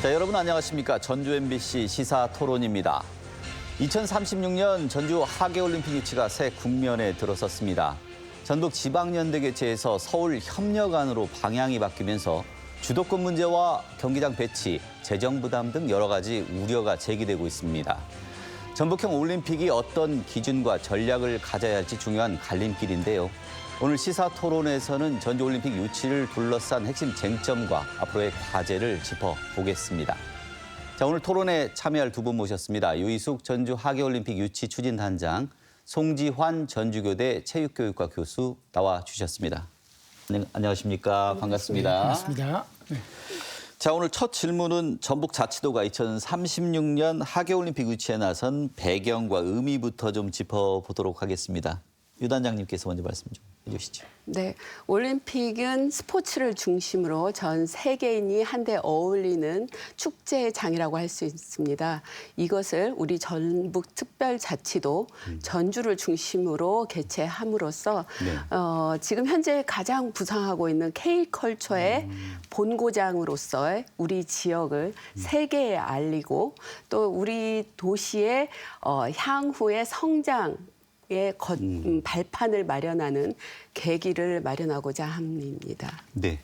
자, 여러분 안녕하십니까? 전주 MBC 시사 토론입니다. 2036년 전주 하계올림픽 유치가 새 국면에 들어섰습니다. 전북 지방연대 개최에서 서울 협력안으로 방향이 바뀌면서 주도권 문제와 경기장 배치, 재정 부담 등 여러 가지 우려가 제기되고 있습니다. 전북형 올림픽이 어떤 기준과 전략을 가져야 할지 중요한 갈림길인데요. 오늘 시사 토론에서는 전주올림픽 유치를 둘러싼 핵심 쟁점과 앞으로의 과제를 짚어보겠습니다. 자, 오늘 토론에 참여할 두 분 모셨습니다. 유희숙 전주 하계올림픽 유치 추진단장, 송지환 전주교대 체육교육과 교수 나와 주셨습니다. 안녕하십니까? 반갑습니다. 네, 반갑습니다. 네. 자, 오늘 첫 질문은 전북자치도가 2036년 하계올림픽 유치에 나선 배경과 의미부터 좀 짚어보도록 하겠습니다. 유 단장님께서 먼저 말씀 좀 해주시죠. 네, 올림픽은 스포츠를 중심으로 전 세계인이 한데 어울리는 축제의 장이라고 할 수 있습니다. 이것을 우리 전북특별자치도 전주를 중심으로 개최함으로써 지금 현재 가장 부상하고 있는 K컬처의 본고장으로서의 우리 지역을 세계에 알리고 또 우리 도시의 향후의 성장 발판을 마련하는 계기를 마련하고자 합니다. 네.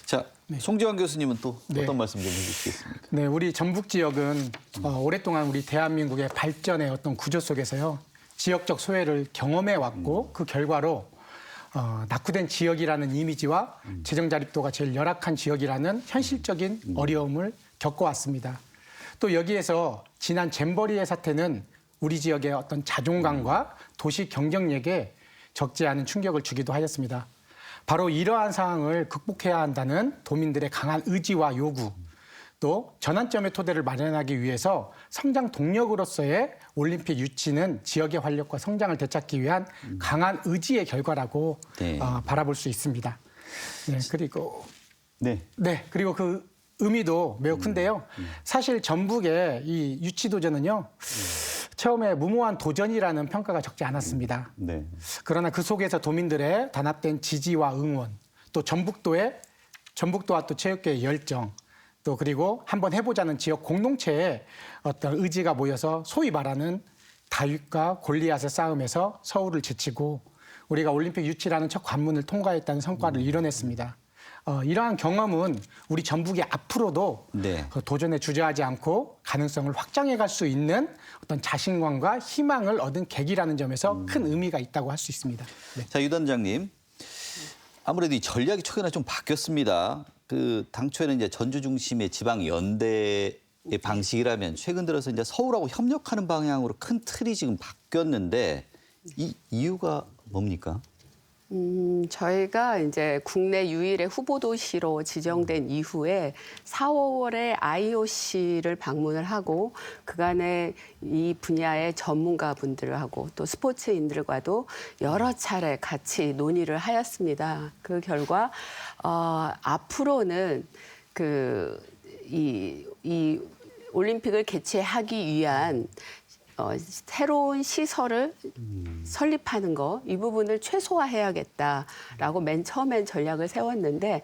자, 송지환 교수님은 또 네. 어떤 말씀 좀 해주시겠습니까? 네, 우리 전북 지역은 오랫동안 우리 대한민국의 발전의 어떤 구조 속에서요. 지역적 소외를 경험해 왔고 그 결과로 낙후된 지역이라는 이미지와 재정 자립도가 제일 열악한 지역이라는 현실적인 어려움을 겪어왔습니다. 또 여기에서 지난 잼버리의 사태는 우리 지역의 어떤 자존감과 도시 경쟁력에 적지 않은 충격을 주기도 하였습니다. 바로 이러한 상황을 극복해야 한다는 도민들의 강한 의지와 요구, 또 전환점의 토대를 마련하기 위해서 성장 동력으로서의 올림픽 유치는 지역의 활력과 성장을 되찾기 위한 강한 의지의 결과라고 바라볼 수 있습니다. 네, 그리고 그 의미도 매우 큰데요. 사실 전북의 이 유치 도전은요. 처음에 무모한 도전이라는 평가가 적지 않았습니다. 네. 그러나 그 속에서 도민들의 단합된 지지와 응원, 또 전북도와 또 체육계의 열정, 또 그리고 한번 해보자는 지역 공동체의 어떤 의지가 모여서 소위 말하는 다윗과 골리앗의 싸움에서 서울을 제치고 우리가 올림픽 유치라는 첫 관문을 통과했다는 성과를 이뤄냈습니다. 이러한 경험은 우리 전북이 앞으로도 도전에 주저하지 않고 가능성을 확장해 갈 수 있는 어떤 자신감과 희망을 얻은 계기라는 점에서 큰 의미가 있다고 할 수 있습니다. 네. 자, 유 단장님. 아무래도 이 전략이 최근에 좀 바뀌었습니다. 당초에는 이제 전주 중심의 지방 연대의 방식이라면 최근 들어서 이제 서울하고 협력하는 방향으로 큰 틀이 지금 바뀌었는데 이 이유가 뭡니까? 저희가 이제 국내 유일의 후보 도시로 지정된 이후에 4월에 IOC를 방문을 하고 그간에 이 분야의 전문가분들하고 또 스포츠인들과도 여러 차례 같이 논의를 하였습니다. 그 결과 앞으로는 이 올림픽을 개최하기 위한 새로운 시설을 설립하는 거, 이 부분을 최소화해야겠다라고 맨 처음엔 전략을 세웠는데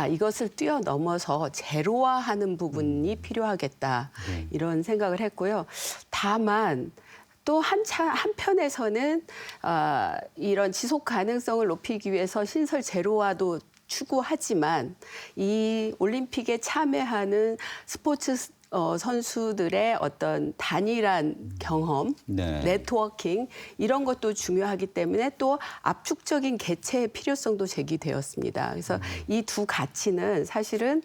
이것을 뛰어넘어서 제로화하는 부분이 필요하겠다 이런 생각을 했고요. 다만 또 한편에서는 이런 지속 가능성을 높이기 위해서 신설 제로화도 추구하지만 이 올림픽에 참여하는 스포츠 선수들의 어떤 단일한 경험, 네트워킹 이런 것도 중요하기 때문에 또 압축적인 개최의 필요성도 제기되었습니다. 그래서 이 두 가치는 사실은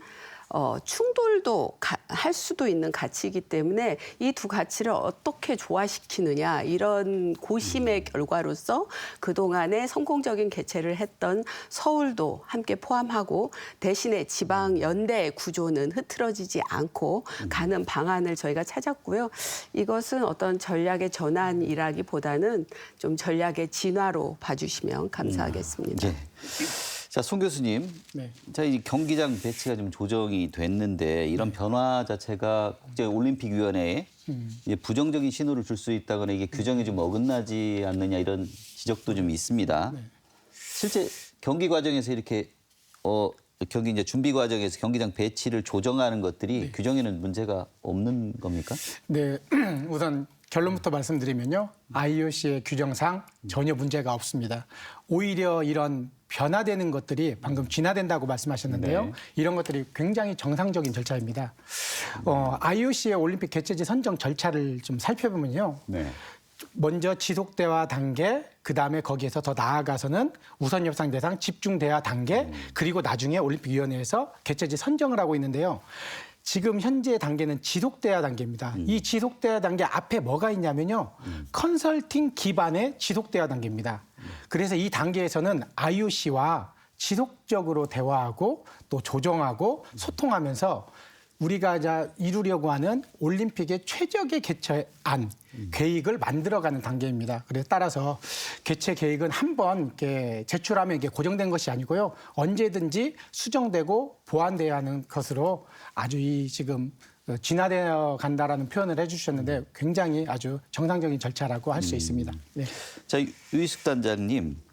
충돌도 할 수도 있는 가치이기 때문에 이 두 가치를 어떻게 조화시키느냐 이런 고심의 결과로서 그동안에 성공적인 개최를 했던 서울도 함께 포함하고 대신에 지방 연대 구조는 흐트러지지 않고 가는 방안을 저희가 찾았고요. 이것은 어떤 전략의 전환이라기보다는 좀 전략의 진화로 봐주시면 감사하겠습니다. 자, 송 교수님. 자, 이 경기장 배치가 좀 조정이 됐는데 이런 변화 자체가 국제올림픽위원회에 부정적인 신호를 줄 수 있다거나 이게 규정이 좀 어긋나지 않느냐 이런 지적도 좀 있습니다. 실제 경기 과정에서 이렇게 경기 이제 준비 과정에서 경기장 배치를 조정하는 것들이 규정에는 문제가 없는 겁니까? 네, 우선 결론부터 말씀드리면요. IOC의 규정상 전혀 문제가 없습니다. 오히려 이런 변화되는 것들이 방금 진화된다고 말씀하셨는데요. 네. 이런 것들이 굉장히 정상적인 절차입니다. IOC의 올림픽 개최지 선정 절차를 좀 살펴보면요. 네. 먼저 지속대화 단계, 그다음에 거기에서 더 나아가서는 우선 협상 대상 집중 대화 단계, 그리고 나중에 올림픽위원회에서 개최지 선정을 하고 있는데요. 지금 현재 단계는 지속대화 단계입니다. 이 지속대화 단계 앞에 뭐가 있냐면요. 컨설팅 기반의 지속대화 단계입니다. 그래서 이 단계에서는 IOC와 지속적으로 대화하고 또 조정하고 소통하면서 우리가 이루려고 하는 올림픽의 최적의 개최안 계획을 만들어가는 단계입니다. 그래서 따라서 개최 계획은 한번 이렇게 제출하면 이게 고정된 것이 아니고요. 언제든지 수정되고 보완돼야 하는 것으로 아주 이 지금 진화되어 간다라는 표현을 해주셨는데 굉장히 아주 정상적인 절차라고 할 수 있습니다. 네. 자, 유희숙 단장님.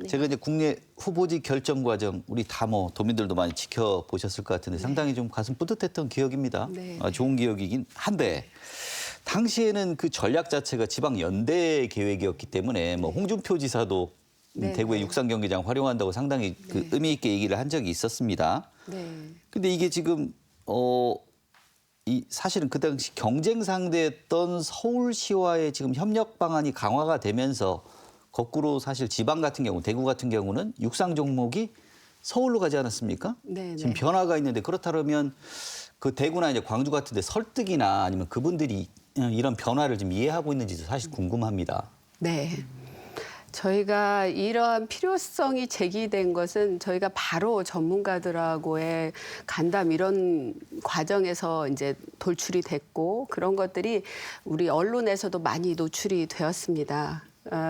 제가 이제 국내 후보지 결정 과정 우리 다 뭐 도민들도 많이 지켜보셨을 것 같은데 상당히 좀 가슴 뿌듯했던 기억입니다. 네. 좋은 기억이긴 한데 당시에는 그 전략 자체가 지방 연대 계획이었기 때문에 뭐 홍준표 지사도 네, 대구의 네. 육상 경기장 활용한다고 상당히 그 의미 있게 얘기를 한 적이 있었습니다. 네. 근데 이게 지금 이 사실은 그 당시 경쟁 상대였던 서울시와의 지금 협력 방안이 강화가 되면서 거꾸로 사실 지방 같은 경우, 대구 같은 경우는 육상 종목이 서울로 가지 않았습니까? 네, 지금 네. 변화가 있는데 그렇다면 그 대구나 이제 광주 같은 데 설득이나 아니면 그분들이 이런 변화를 좀 이해하고 있는지도 사실 궁금합니다. 네. 저희가 이러한 필요성이 제기된 것은 저희가 바로 전문가들하고의 간담 이런 과정에서 이제 돌출이 됐고 그런 것들이 우리 언론에서도 많이 노출이 되었습니다.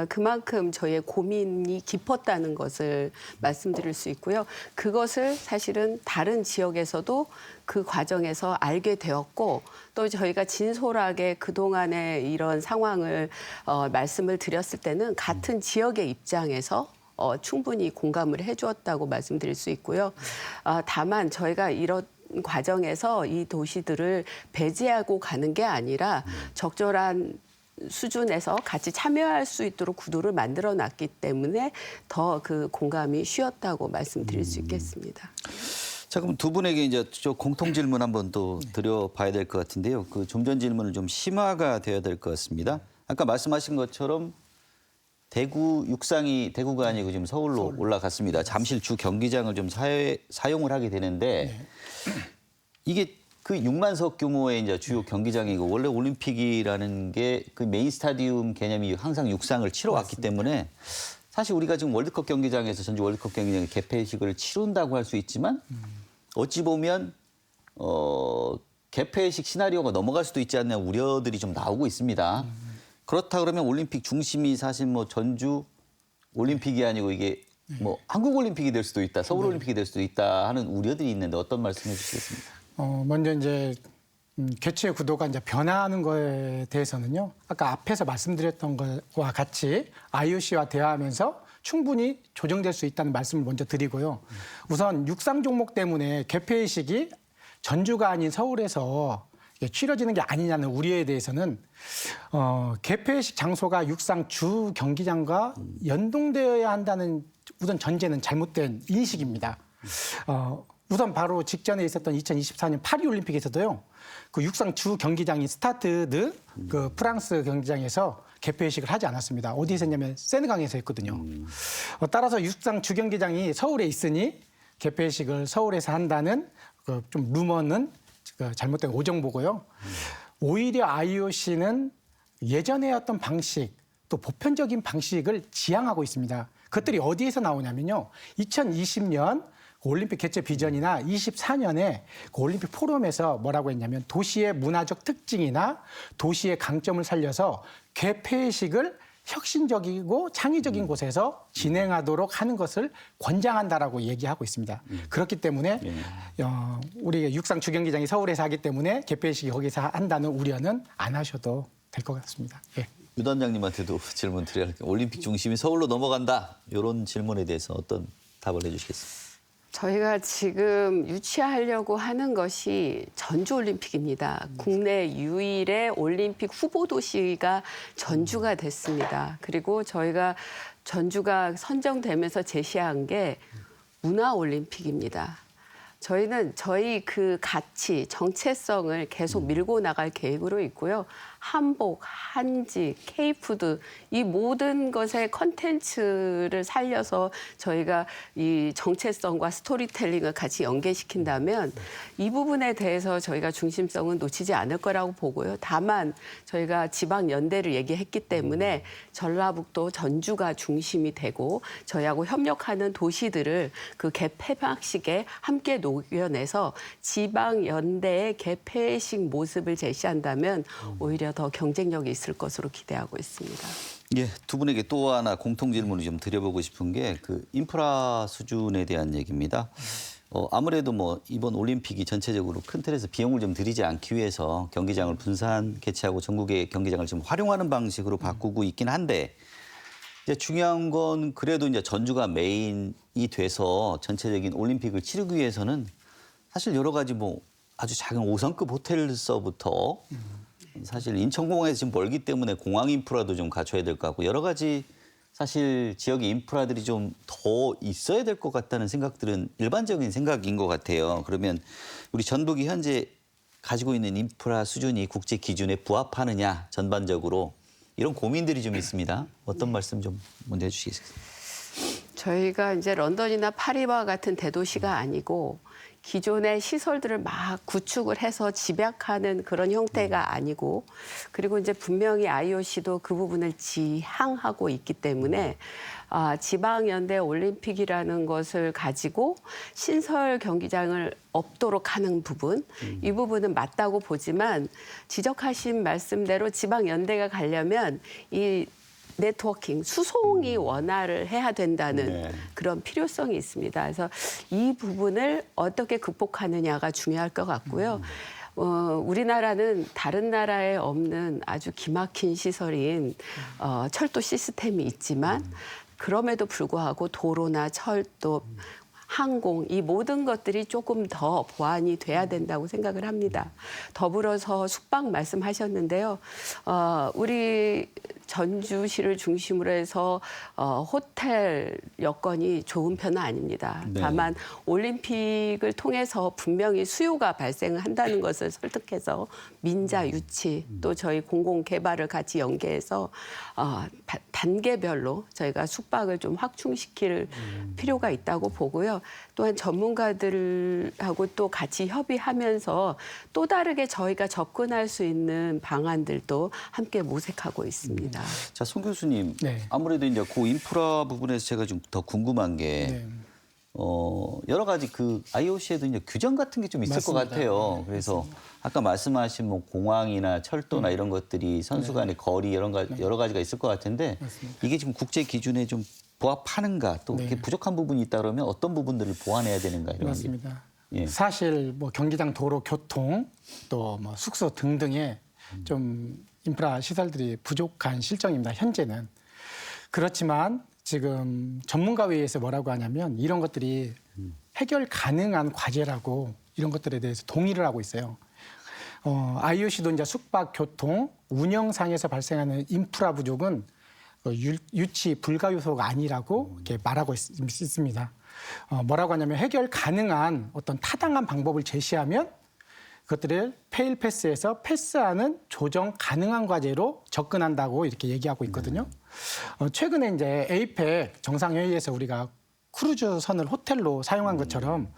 그만큼 저희의 고민이 깊었다는 것을 말씀드릴 수 있고요. 그것을 사실은 다른 지역에서도 그 과정에서 알게 되었고 또 저희가 진솔하게 그동안의 이런 상황을 말씀을 드렸을 때는 같은 지역의 입장에서 충분히 공감을 해주었다고 말씀드릴 수 있고요. 다만 저희가 이런 과정에서 이 도시들을 배제하고 가는 게 아니라 적절한 수준에서 같이 참여할 수 있도록 구도를 만들어 놨기 때문에 더 그 공감이 쉬웠다고 말씀드릴 수 있겠습니다. 자, 그럼 두 분에게 이제 저 공통 질문 한번 또 드려봐야 될 것 같은데요. 그 좀 전 질문은 좀 심화가 되어야 될 것 같습니다. 아까 말씀하신 것처럼 대구 육상이 대구가 아니고 지금 서울로 올라갔습니다. 잠실 주 경기장을 좀 사용을 하게 되는데 이게 그 6만석 규모의 이제 주요 경기장이고 원래 올림픽이라는 게 그 메인 스타디움 개념이 항상 육상을 치러 왔기 때문에 사실 우리가 지금 월드컵 경기장에서 전주 월드컵 경기장의 개폐식을 치른다고 할 수 있지만 어찌 보면 개폐식 시나리오가 넘어갈 수도 있지 않냐 우려들이 좀 나오고 있습니다. 그렇다 그러면 올림픽 중심이 사실 뭐 전주 올림픽이 아니고 이게 뭐 한국 올림픽이 될 수도 있다, 서울 올림픽이 될 수도 있다 하는 우려들이 있는데 어떤 말씀해 주시겠습니까? 먼저 이제 개최 구도가 이제 변화하는 거에 대해서는요. 아까 앞에서 말씀드렸던 것과 같이 IOC와 대화하면서 충분히 조정될 수 있다는 말씀을 먼저 드리고요. 우선 육상 종목 때문에 개폐식이 전주가 아닌 서울에서 치러지는 게 아니냐는 우려에 대해서는 개폐식 장소가 육상 주 경기장과 연동되어야 한다는 우선 전제는 잘못된 인식입니다. 우선 바로 직전에 있었던 2024년 파리올림픽에서도요. 그 육상 주 경기장인 스타드드 그 프랑스 경기장에서 개폐식을 하지 않았습니다. 어디에서 했냐면 세느강에서 했거든요. 따라서 육상 주 경기장이 서울에 있으니 개폐식을 서울에서 한다는 그 좀 루머는 잘못된 오정보고요. 오히려 IOC는 예전에 어떤 방식 또 보편적인 방식을 지향하고 있습니다. 그것들이 어디에서 나오냐면요. 2020년 올림픽 개최 비전이나 24년에 그 올림픽 포럼에서 뭐라고 했냐면 도시의 문화적 특징이나 도시의 강점을 살려서 개폐식을 혁신적이고 창의적인 곳에서 진행하도록 하는 것을 권장한다라고 얘기하고 있습니다. 그렇기 때문에 우리 육상 주경기장이 서울에서 하기 때문에 개폐식이 거기서 한다는 우려는 안 하셔도 될 것 같습니다. 예. 유 단장님한테도 질문 드려야 할게요. 올림픽 중심이 서울로 넘어간다. 이런 질문에 대해서 어떤 답을 해주시겠습니까? 저희가 지금 유치하려고 하는 것이 전주올림픽입니다. 국내 유일의 올림픽 후보 도시가 전주가 됐습니다. 그리고 저희가 전주가 선정되면서 제시한 게 문화올림픽입니다. 저희는 저희 그 가치, 정체성을 계속 밀고 나갈 계획으로 있고요. 한복, 한지, K푸드 이 모든 것의 컨텐츠를 살려서 저희가 이 정체성과 스토리텔링을 같이 연계시킨다면 이 부분에 대해서 저희가 중심성은 놓치지 않을 거라고 보고요. 다만 저희가 지방연대를 얘기했기 때문에 전라북도 전주가 중심이 되고 저희하고 협력하는 도시들을 그 개폐막식에 함께 녹여내서 지방연대의 개폐식 모습을 제시한다면 오히려 더 경쟁력이 있을 것으로 기대하고 있습니다. 예, 두 분에게 또 하나 공통 질문을 좀 드려보고 싶은 게 그 인프라 수준에 대한 얘기입니다. 아무래도 뭐 이번 올림픽이 전체적으로 큰 틀에서 비용을 좀 들이지 않기 위해서 경기장을 분산 개최하고 전국의 경기장을 좀 활용하는 방식으로 바꾸고 있긴 한데 이제 중요한 건 그래도 이제 전주가 메인이 돼서 전체적인 올림픽을 치르기 위해서는 사실 여러 가지 뭐 아주 작은 5성급 호텔서부터 사실 인천공항에서 지금 멀기 때문에 공항 인프라도 좀 갖춰야 될 것 같고 여러 가지 사실 지역의 인프라들이 좀 더 있어야 될 것 같다는 생각들은 일반적인 생각인 것 같아요. 그러면 우리 전북이 현재 가지고 있는 인프라 수준이 국제 기준에 부합하느냐 전반적으로 이런 고민들이 좀 있습니다. 어떤 말씀 좀 먼저 해주시겠어요? 저희가 이제 런던이나 파리와 같은 대도시가 아니고 기존의 시설들을 막 구축을 해서 집약하는 그런 형태가 아니고 그리고 이제 분명히 IOC도 그 부분을 지향하고 있기 때문에 지방연대 올림픽이라는 것을 가지고 신설 경기장을 없도록 하는 부분 이 부분은 맞다고 보지만 지적하신 말씀대로 지방연대가 가려면 이 네트워킹, 수송이 원활을 해야 된다는 그런 필요성이 있습니다. 그래서 이 부분을 어떻게 극복하느냐가 중요할 것 같고요. 우리나라는 다른 나라에 없는 아주 기막힌 시설인 철도 시스템이 있지만 그럼에도 불구하고 도로나 철도, 항공 이 모든 것들이 조금 더 보완이 돼야 된다고 생각을 합니다. 더불어서 숙박 말씀하셨는데요. 우리 전주시를 중심으로 해서 호텔 여건이 좋은 편은 아닙니다. 네. 다만 올림픽을 통해서 분명히 수요가 발생한다는 것을 설득해서 민자 유치 또 저희 공공 개발을 같이 연계해서 단계별로 저희가 숙박을 좀 확충시킬 필요가 있다고 보고요. 또한 전문가들하고 또 같이 협의하면서 또 다르게 저희가 접근할 수 있는 방안들도 함께 모색하고 있습니다. 자, 송 교수님. 네. 아무래도 이제 그 인프라 부분에서 제가 좀 더 궁금한 게 네. 여러 가지 그 IOC에도 이제 규정 같은 게 좀 있을 맞습니다. 것 같아요. 그래서 아까 말씀하신 뭐 공항이나 철도나 이런 것들이 선수 간의 거리 여러 가지가 있을 것 같은데 맞습니다. 이게 지금 국제 기준에 좀 부합하는가 또 이렇게 부족한 부분이 있다 그러면 어떤 부분들을 보완해야 되는가 이런 게. 맞습니다. 예. 사실 뭐 경기장 도로 교통 또 뭐 숙소 등등의 좀 인프라 시설들이 부족한 실정입니다. 현재는. 그렇지만 지금 전문가 회의에서 뭐라고 하냐면 이런 것들이 해결 가능한 과제라고 이런 것들에 대해서 동의를 하고 있어요. IOC도 이제 숙박, 교통, 운영상에서 발생하는 인프라 부족은 유치 불가 요소가 아니라고 이렇게 말하고 있습니다. 뭐라고 하냐면 해결 가능한 어떤 타당한 방법을 제시하면 그것들을 페일 패스에서 패스하는 조정 가능한 과제로 접근한다고 이렇게 얘기하고 있거든요. 최근에 이제 에이펙 정상회의에서 우리가 크루즈선을 호텔로 사용한 것처럼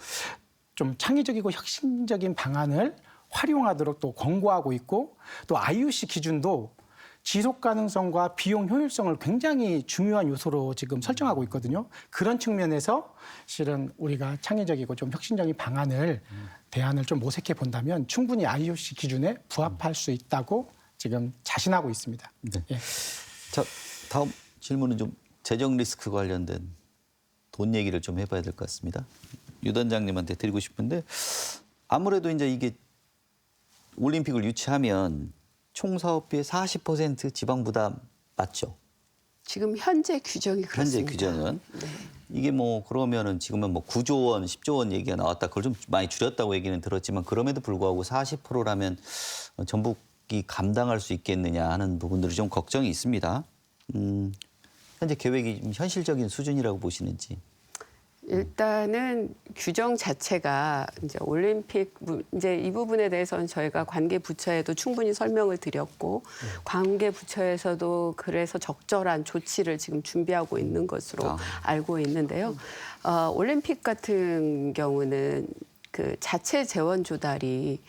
좀 창의적이고 혁신적인 방안을 활용하도록 또 권고하고 있고 또 IOC 기준도 지속 가능성과 비용 효율성을 굉장히 중요한 요소로 지금 설정하고 있거든요. 그런 측면에서 실은 우리가 창의적이고 좀 혁신적인 방안을 대안을 좀 모색해 본다면 충분히 IOC 기준에 부합할 수 있다고 지금 자신하고 있습니다. 네. 예. 자, 다음 질문은 좀 재정 리스크 관련된 돈 얘기를 좀 해봐야 될 것 같습니다. 유 단장님한테 드리고 싶은데 아무래도 이제 이게 올림픽을 유치하면 총 사업비의 40% 지방 부담 맞죠? 지금 현재 규정이 현재 그렇습니다. 규정은. 네. 이게 뭐 그러면은 지금은 뭐 9조 원, 10조 원 얘기가 나왔다. 그걸 좀 많이 줄였다고 얘기는 들었지만 그럼에도 불구하고 40%라면 전북이 감당할 수 있겠느냐 하는 부분들이 좀 걱정이 있습니다. 현재 계획이 좀 현실적인 수준이라고 보시는지. 일단은 규정 자체가 이제 올림픽 이제 이 부분에 대해서는 저희가 관계 부처에도 충분히 설명을 드렸고 관계 부처에서도 그래서 적절한 조치를 지금 준비하고 있는 것으로 알고 있는데요. 올림픽 같은 경우는 그 자체 재원 조달이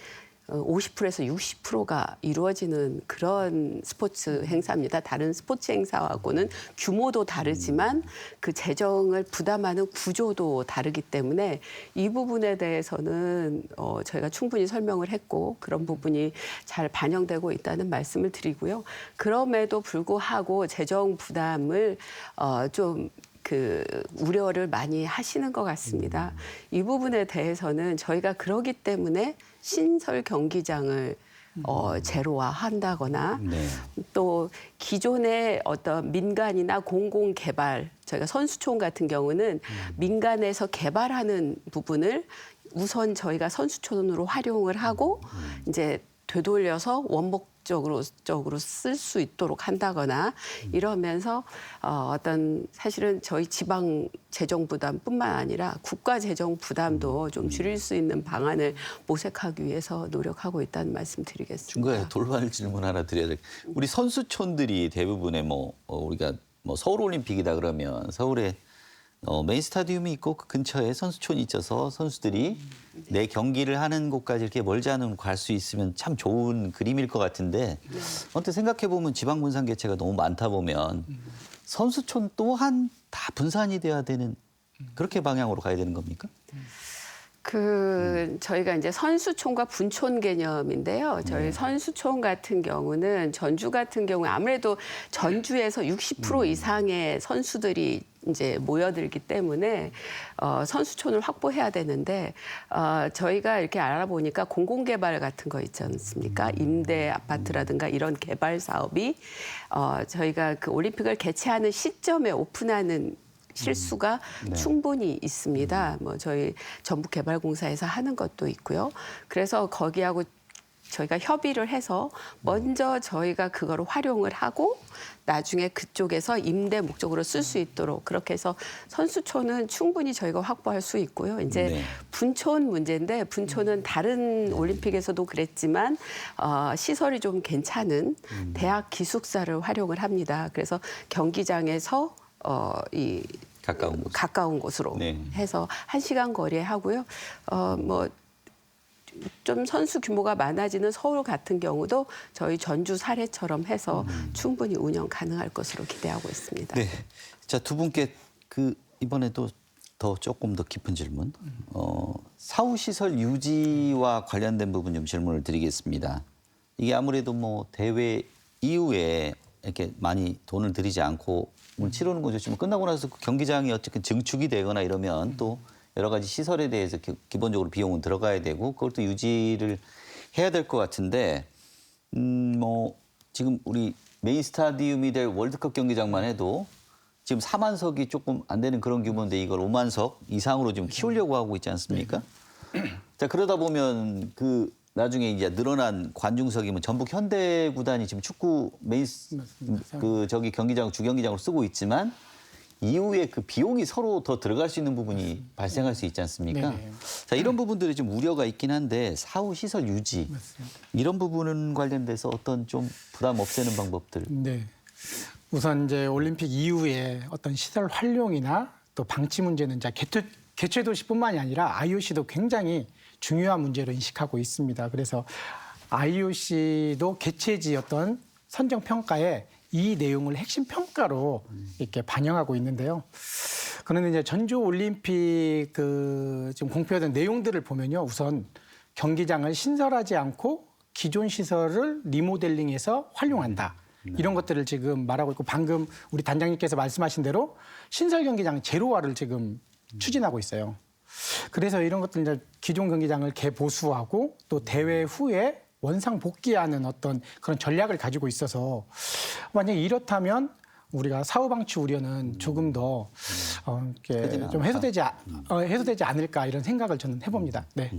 50%에서 60%가 이루어지는 그런 스포츠 행사입니다. 다른 스포츠 행사하고는 규모도 다르지만 그 재정을 부담하는 구조도 다르기 때문에 이 부분에 대해서는 저희가 충분히 설명을 했고 그런 부분이 잘 반영되고 있다는 말씀을 드리고요. 그럼에도 불구하고 재정 부담을 좀 우려를 많이 하시는 것 같습니다. 이 부분에 대해서는 저희가 그러기 때문에 신설 경기장을 제로화한다거나 또 기존의 어떤 민간이나 공공 개발, 저희가 선수촌 같은 경우는 민간에서 개발하는 부분을 우선 저희가 선수촌으로 활용을 하고 이제 되돌려서 원목적으로 쓸 수 있도록 한다거나 이러면서 어떤 사실은 저희 지방 재정 부담뿐만 아니라 국가 재정 부담도 좀 줄일 수 있는 방안을 모색하기 위해서 노력하고 있다는 말씀 드리겠습니다. 중간에 돌발 질문 하나 드려야 될. 우리 선수촌들이 대부분의 우리가 서울 올림픽이다 그러면 서울에 메인 스타디움이 있고 그 근처에 선수촌이 있어서 선수들이 내 경기를 하는 곳까지 이렇게 멀지 않은 갈 수 있으면 참 좋은 그림일 것 같은데 언뜻 생각해 보면 지방 분산 개체가 너무 많다 보면 선수촌 또한 다 분산이 돼야 되는 그렇게 방향으로 가야 되는 겁니까? 저희가 이제 선수촌과 분촌 개념인데요. 저희 선수촌 같은 경우는 전주 같은 경우에 아무래도 전주에서 60% 이상의 선수들이 이제 모여들기 때문에 선수촌을 확보해야 되는데 저희가 이렇게 알아보니까 공공개발 같은 거 있지 않습니까? 임대 아파트라든가 이런 개발 사업이 저희가 그 올림픽을 개최하는 시점에 오픈하는 실수가 충분히 있습니다. 저희 전북개발공사에서 하는 것도 있고요. 그래서 거기하고 저희가 협의를 해서 먼저 저희가 그거를 활용을 하고 나중에 그쪽에서 임대 목적으로 쓸 수 있도록 그렇게 해서 선수촌은 충분히 저희가 확보할 수 있고요. 이제 분촌 문제인데 분촌은 다른 올림픽에서도 그랬지만 시설이 좀 괜찮은 대학 기숙사를 활용을 합니다. 그래서 경기장에서 가까운 곳으로 해서 1시간 거리에 하고요. 좀 선수 규모가 많아지는 서울 같은 경우도 저희 전주 사례처럼 해서 충분히 운영 가능할 것으로 기대하고 있습니다. 네. 자, 두 분께 이번에도 조금 더 깊은 질문. 사후시설 유지와 관련된 부분 좀 질문을 드리겠습니다. 이게 아무래도 대회 이후에 이렇게 많이 돈을 들이지 않고 치르는 건 좋지만 끝나고 나서 그 경기장이 어쨌든 증축이 되거나 이러면 또 여러 가지 시설에 대해서 기본적으로 비용은 들어가야 되고 그걸 또 유지를 해야 될 것 같은데 지금 우리 메인 스타디움이 될 월드컵 경기장만 해도 지금 4만석이 조금 안 되는 그런 규모인데 이걸 5만석 이상으로 좀 키우려고 하고 있지 않습니까? 자, 그러다 보면 나중에 이제 늘어난 관중석이면 전북 현대 구단이 지금 축구 메인 경기장 주경기장으로 쓰고 있지만 이후에 그 비용이 서로 더 들어갈 수 있는 부분이 발생할 수 있지 않습니까? 자, 이런 부분들이 좀 우려가 있긴 한데 사후 시설 유지 이런 부분 관련돼서 어떤 좀 부담 없애는 방법들. 네. 우선 이제 올림픽 이후에 어떤 시설 활용이나 또 방치 문제는 이제 개최 도시뿐만이 아니라 IOC도 굉장히 중요한 문제로 인식하고 있습니다. 그래서 IOC도 개최지 어떤 선정 평가에 이 내용을 핵심 평가로 이렇게 반영하고 있는데요. 그런데 이제 전주 올림픽 지금 공표된 내용들을 보면요, 우선 경기장을 신설하지 않고 기존 시설을 리모델링해서 활용한다. 이런 것들을 지금 말하고 있고 방금 우리 단장님께서 말씀하신 대로 신설 경기장 제로화를 지금 추진하고 있어요. 그래서 이런 것들 이제 기존 경기장을 개보수하고 또 대회 후에 원상 복귀하는 어떤 그런 전략을 가지고 있어서 만약에 이렇다면 우리가 사후 방치 우려는 조금 더 이렇게 좀 해소되지 않을까 이런 생각을 저는 해봅니다. 네.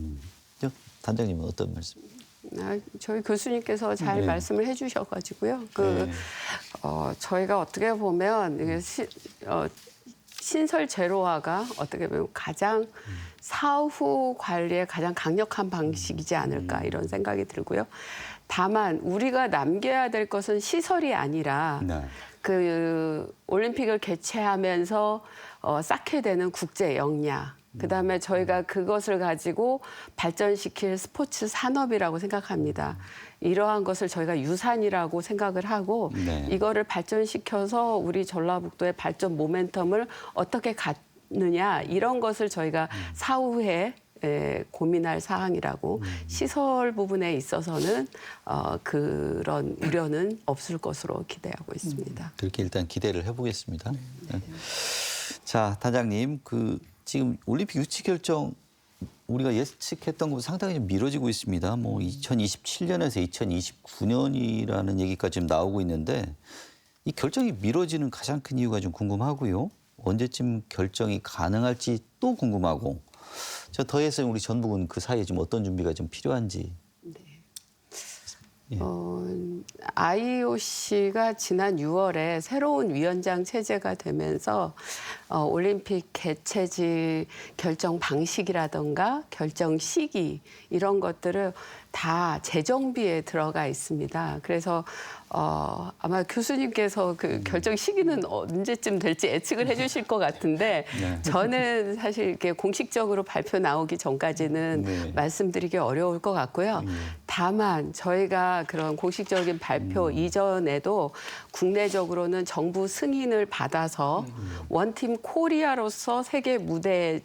단장님은 어떤 말씀? 저희 교수님께서 잘 네. 말씀을 해주셔가지고요. 저희가 어떻게 보면 이게 신설 제로화가 어떻게 보면 가장 사후 관리의 가장 강력한 방식이지 않을까 이런 생각이 들고요. 다만 우리가 남겨야 될 것은 시설이 아니라 네. 그 올림픽을 개최하면서 쌓게 되는 국제 역량. 그다음에 저희가 그것을 가지고 발전시킬 스포츠 산업이라고 생각합니다. 이러한 것을 저희가 유산이라고 생각을 하고 네. 이거를 발전시켜서 우리 전라북도의 발전 모멘텀을 어떻게 갖느냐 이런 것을 저희가 사후에 고민할 사항이라고 시설 부분에 있어서는 그런 우려는 없을 것으로 기대하고 있습니다. 그렇게 일단 기대를 해보겠습니다. 네. 자, 단장님, 지금 올림픽 유치 결정 우리가 예측했던 것 상당히 좀 미뤄지고 있습니다. 뭐 2027년에서 2029년이라는 얘기까지 지금 나오고 있는데 이 결정이 미뤄지는 가장 큰 이유가 좀 궁금하고요. 언제쯤 결정이 가능할지 또 궁금하고. 저 더해서 우리 전북은 그 사이에 좀 어떤 준비가 좀 필요한지. IOC가 지난 6월에 새로운 위원장 체제가 되면서 올림픽 개최지 결정 방식이라든가 결정 시기 이런 것들을 다 재정비에 들어가 있습니다. 그래서 아마 교수님께서 그 결정 시기는 언제쯤 될지 예측을 해주실 것 같은데 네. 저는 사실 이렇게 공식적으로 발표 나오기 전까지는 네. 말씀드리기 어려울 것 같고요. 다만 저희가 그런 공식적인 발표 이전에도 국내적으로는 정부 승인을 받아서 원팀 코리아로서 세계 무대에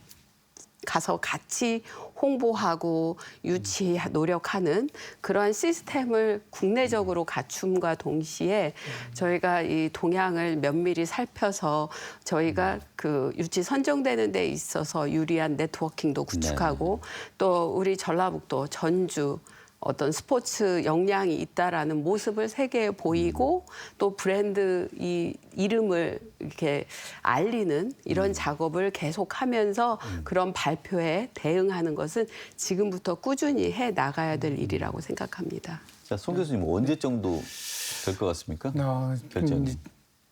가서 같이 홍보하고 유치 노력하는 그러한 시스템을 국내적으로 갖춤과 동시에 저희가 이 동향을 면밀히 살펴서 저희가 그 유치 선정되는 데 있어서 유리한 네트워킹도 구축하고 또 우리 전라북도 전주 어떤 스포츠 역량이 있다라는 모습을 세계에 보이고 또 브랜드 이 이름을 이렇게 알리는 이런 작업을 계속하면서 그런 발표에 대응하는 것은 지금부터 꾸준히 해 나가야 될 일이라고 생각합니다. 자, 송 교수님 언제 정도 될 것 같습니까? 결정이.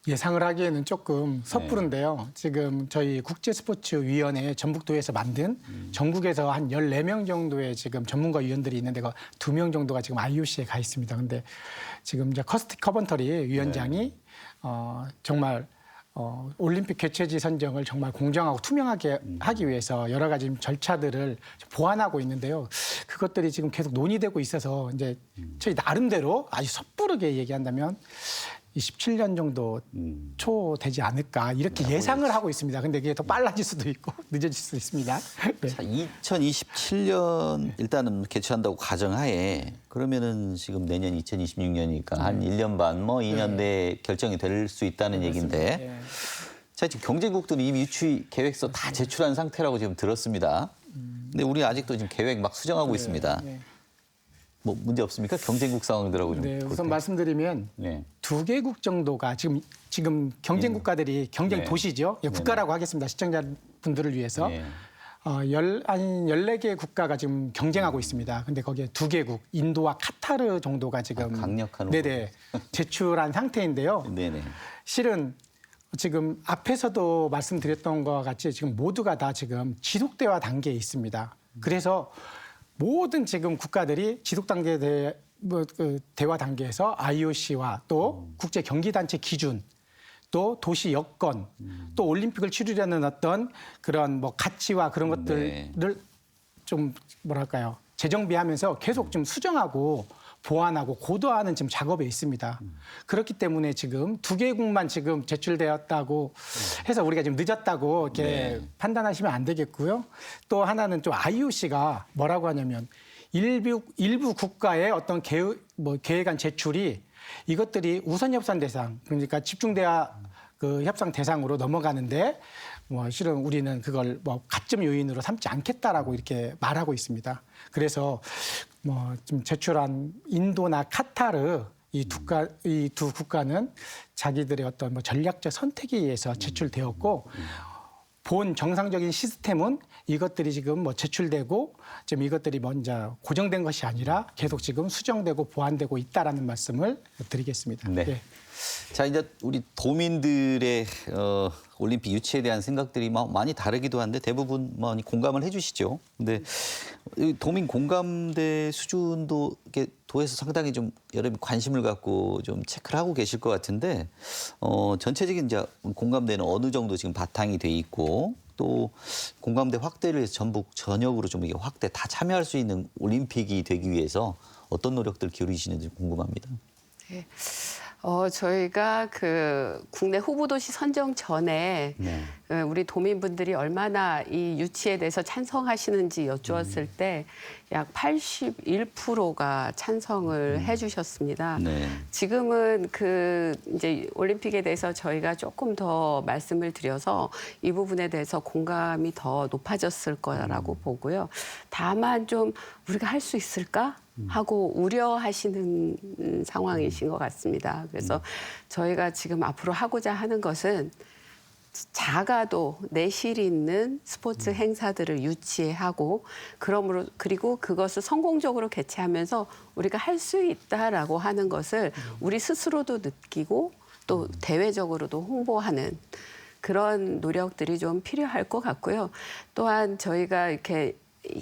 예상을 하기에는 조금 섣부른데요. 지금 저희 국제스포츠위원회 전북도에서 만든 전국에서 한 14명 정도의 지금 전문가 위원들이 있는데 2명 정도가 지금 IOC에 가 있습니다. 근데 지금 이제 커스티 커번터리 위원장이 정말 올림픽 개최지 선정을 정말 공정하고 투명하게 하기 위해서 여러 가지 절차들을 보완하고 있는데요. 그것들이 지금 계속 논의되고 있어서 이제 저희 나름대로 아주 섣부르게 얘기한다면 27년 정도 초 되지 않을까 이렇게 예상을 하고 있습니다. 근데 그게 더 빨라질 수도 있고 늦어질 수도 있습니다. 네. 자, 2027년 일단은 개최한다고 가정하에 그러면은 지금 내년 2026년이니까 한 1년 반, 뭐 2년 내에 결정이 될 수 있다는 얘기인데 네. 자, 지금 경제국들이 이미 유치 계획서 다 제출한 상태라고 지금 들었습니다. 근데 우리 아직도 지금 계획 막 수정하고 있습니다. 네. 뭐 문제 없습니까? 경제국 상황들하고 좀. 네, 볼 우선 때. 말씀드리면 네. 2개국 정도가 지금 경쟁 국가들이 경쟁 네. 도시죠. 예, 국가라고 하겠습니다. 시청자분들을 위해서. 네. 한 14개 국가가 지금 경쟁하고 있습니다. 근데 거기에 2개국, 인도와 카타르 정도가 지금 강력한 네네, 제출한 상태인데요. 네네. 실은 지금 앞에서도 말씀드렸던 것과 같이 지금 모두가 다 지금 지속대화 단계에 있습니다. 그래서 모든 지금 국가들이 지속 단계 대화 단계에서 IOC와 또 국제 경기단체 기준, 또 도시 여건, 또 올림픽을 치르려는 어떤 그런 뭐 가치와 그런 것들을 좀 뭐랄까요 재정비하면서 계속 좀 수정하고 보완하고 고도화하는 지금 작업에 있습니다. 그렇기 때문에 지금 2개국만 지금 제출되었다고 해서 우리가 지금 늦었다고 이렇게 판단하시면 안 되겠고요. 또 하나는 좀 IOC가 뭐라고 하냐면 일부 국가의 어떤 계획안 제출이 이것들이 우선 협상 대상 그러니까 집중대화 그 협상 대상으로 넘어가는데 뭐 실은 우리는 그걸 뭐 가점 요인으로 삼지 않겠다라고 이렇게 말하고 있습니다. 그래서 뭐 좀 제출한 인도나 카타르 이 두 국가는 자기들의 어떤 뭐 전략적 선택에 의해서 제출되었고 본 정상적인 시스템은 이것들이 지금 뭐 제출되고 지금 이것들이 먼저 고정된 것이 아니라 계속 지금 수정되고 보완되고 있다라는 말씀을 드리겠습니다. 네. 예. 자, 이제 우리 도민들의 올림픽 유치에 대한 생각들이 많이 다르기도 한데 대부분 많이 공감을 해주시죠. 근데 이 도민 공감대 수준도 이렇게 도에서 상당히 좀 여러분 관심을 갖고 좀 체크를 하고 계실 것 같은데 전체적인 이제 공감대는 어느 정도 지금 바탕이 돼 있고 또 공감대 확대를 해서 전북 전역으로 좀 이게 확대 다 참여할 수 있는 올림픽이 되기 위해서 어떤 노력들 기울이시는지 궁금합니다. 네. 저희가 그 국내 후보도시 선정 전에 우리 도민분들이 얼마나 이 유치에 대해서 찬성하시는지 여쭈었을 때 약 81%가 찬성을 해주셨습니다. 네. 지금은 그 이제 올림픽에 대해서 저희가 조금 더 말씀을 드려서 이 부분에 대해서 공감이 더 높아졌을 거라고 보고요. 다만 좀 우리가 할 수 있을까? 하고 우려하시는 상황이신 것 같습니다. 그래서 저희가 지금 앞으로 하고자 하는 것은 작아도 내실 있는 스포츠 행사들을 유치하고 그리고 그것을 성공적으로 개최하면서 우리가 할 수 있다라고 하는 것을 우리 스스로도 느끼고 또 대외적으로도 홍보하는 그런 노력들이 좀 필요할 것 같고요. 또한 저희가 이렇게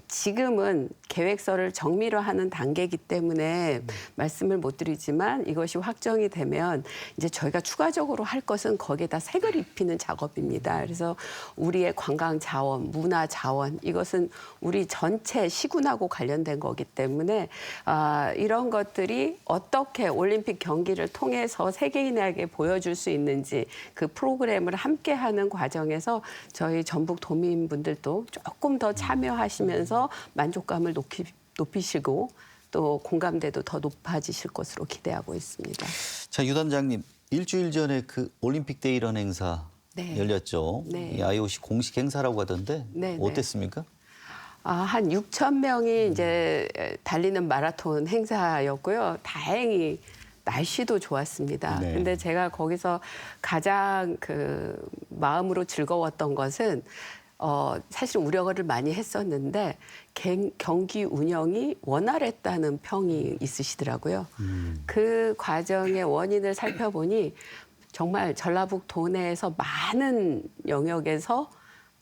지금은 계획서를 정밀화하는 단계이기 때문에 말씀을 못 드리지만 이것이 확정이 되면 이제 저희가 추가적으로 할 것은 거기에다 색을 입히는 작업입니다. 그래서 우리의 관광 자원, 문화 자원 이것은 우리 전체 시군하고 관련된 거기 때문에 이런 것들이 어떻게 올림픽 경기를 통해서 세계인에게 보여줄 수 있는지 그 프로그램을 함께하는 과정에서 저희 전북 도민분들도 조금 더 참여하시면 만족감을 높이시고 또 공감대도 더 높아지실 것으로 기대하고 있습니다. 자, 유 단장님, 일주일 전에 그 올림픽 데이 이런 행사 네. 열렸죠. 네. 이 IOC 공식 행사라고 하던데 네, 어땠습니까? 한 6천 명이 이제 달리는 마라톤 행사였고요. 다행히 날씨도 좋았습니다. 네. 근데 제가 거기서 가장 그 마음으로 즐거웠던 것은 사실 우려를 많이 했었는데 경기 운영이 원활했다는 평이 있으시더라고요. 그 과정의 원인을 살펴보니 정말 전라북도 내에서 많은 영역에서